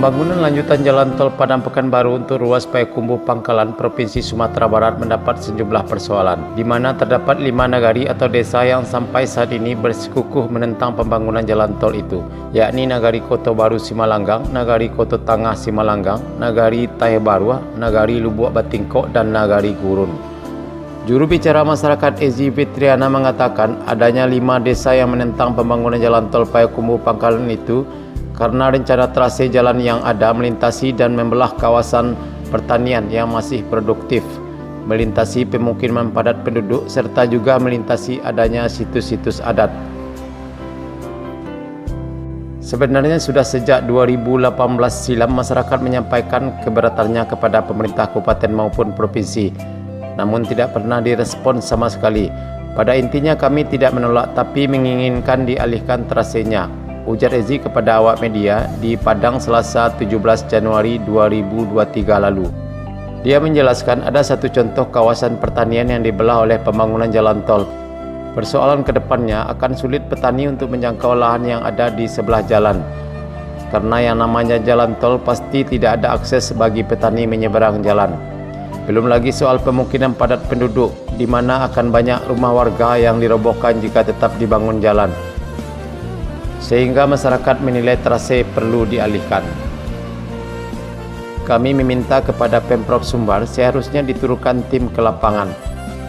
Pembangunan lanjutan jalan tol Padang Pekanbaru untuk ruas Payakumbuh Pangkalan, Provinsi Sumatera Barat mendapat sejumlah persoalan, di mana terdapat 5 nagari atau desa yang sampai saat ini bersikukuh menentang pembangunan jalan tol itu, yakni Nagari Koto Baru Simalanggang, Nagari Koto Tangah Simalanggang, Nagari Tahebarua, Nagari Lubuk Batingkok, dan Nagari Gurun. Juru bicara masyarakat Ezi Fitriana mengatakan adanya 5 desa yang menentang pembangunan jalan tol Payakumbuh Pangkalan itu karena rencana trase jalan yang ada melintasi dan membelah kawasan pertanian yang masih produktif, melintasi pemukiman padat penduduk, serta juga melintasi adanya situs-situs adat. Sebenarnya sudah sejak 2018 silam masyarakat menyampaikan keberatannya kepada pemerintah kabupaten maupun provinsi, namun tidak pernah direspon sama sekali. Pada intinya kami tidak menolak tapi menginginkan dialihkan trasenya, ujar Ezi kepada awak media di Padang Selasa 17 Januari 2023 lalu. Dia menjelaskan ada satu contoh kawasan pertanian yang dibelah oleh pembangunan jalan tol. Persoalan kedepannya akan sulit petani untuk menjangkau lahan yang ada di sebelah jalan, karena yang namanya jalan tol pasti tidak ada akses bagi petani menyeberang jalan. Belum lagi soal pemukiman padat penduduk, di mana akan banyak rumah warga yang dirobohkan jika tetap dibangun jalan, sehingga masyarakat menilai trase perlu dialihkan. Kami meminta kepada Pemprov Sumbar seharusnya diturunkan tim ke lapangan,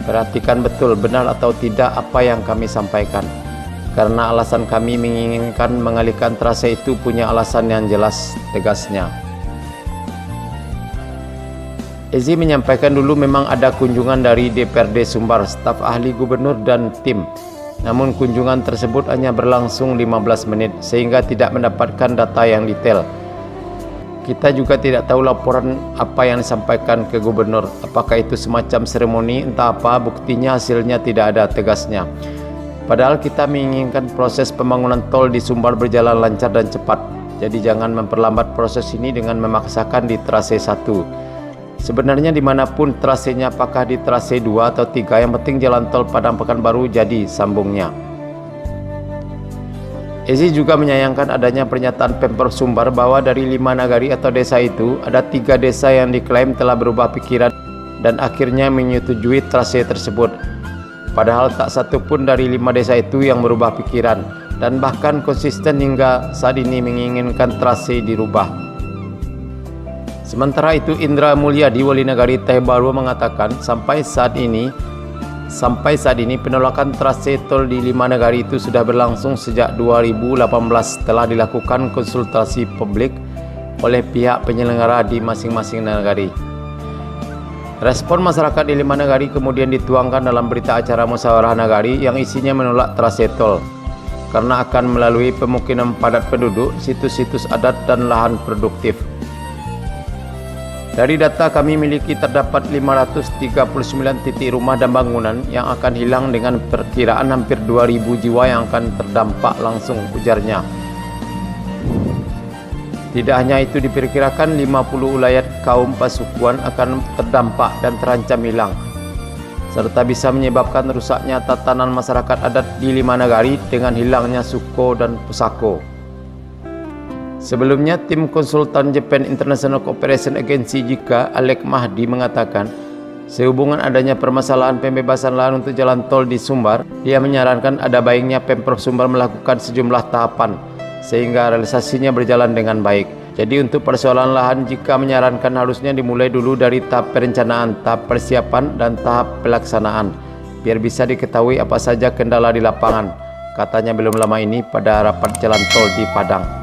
perhatikan betul benar atau tidak apa yang kami sampaikan, karena alasan kami menginginkan mengalihkan trase itu punya alasan yang jelas, tegasnya. Ezi menyampaikan dulu memang ada kunjungan dari DPRD Sumbar, staf ahli gubernur dan tim. Namun kunjungan tersebut hanya berlangsung 15 menit sehingga tidak mendapatkan data yang detail. Kita juga tidak tahu laporan apa yang disampaikan ke gubernur. Apakah itu semacam seremoni, entah apa, buktinya hasilnya tidak ada, tegasnya. Padahal kita menginginkan proses pembangunan tol di Sumbar berjalan lancar dan cepat. Jadi jangan memperlambat proses ini dengan memaksakan di trase 1. Sebenarnya dimanapun trasenya, apakah di trase 2 atau 3, yang penting jalan tol Padang Pekanbaru jadi, sambungnya. Ezi juga menyayangkan adanya pernyataan Pemprov Sumbar bahwa dari 5 nagari atau desa itu, ada 3 desa yang diklaim telah berubah pikiran dan akhirnya menyetujui trase tersebut. Padahal tak satu pun dari 5 desa itu yang berubah pikiran dan bahkan konsisten hingga saat ini menginginkan trase dirubah. Sementara itu, Indra Mulyadi, Wali Nagari Tahebarua, mengatakan sampai saat ini penolakan trase tol di 5 nagari itu sudah berlangsung sejak 2018 setelah dilakukan konsultasi publik oleh pihak penyelenggara di masing-masing nagari. Respon masyarakat di 5 nagari kemudian dituangkan dalam berita acara musyawarah nagari yang isinya menolak trase tol karena akan melalui pemukiman padat penduduk, situs-situs adat, dan lahan produktif. Dari data kami miliki terdapat 539 titik rumah dan bangunan yang akan hilang dengan perkiraan hampir 2.000 jiwa yang akan terdampak langsung, ujarnya. Tidak hanya itu, diperkirakan 50 ulayat kaum pasukuan akan terdampak dan terancam hilang, serta bisa menyebabkan rusaknya tatanan masyarakat adat di 5 nagari dengan hilangnya suku dan pusako. Sebelumnya, tim konsultan Japan International Cooperation Agency JICA, Alek Mahdi, mengatakan sehubungan adanya permasalahan pembebasan lahan untuk jalan tol di Sumbar, dia menyarankan ada baiknya Pemprov Sumbar melakukan sejumlah tahapan sehingga realisasinya berjalan dengan baik. Jadi untuk persoalan lahan, JICA menyarankan harusnya dimulai dulu dari tahap perencanaan, tahap persiapan, dan tahap pelaksanaan, biar bisa diketahui apa saja kendala di lapangan, katanya belum lama ini pada rapat jalan tol di Padang.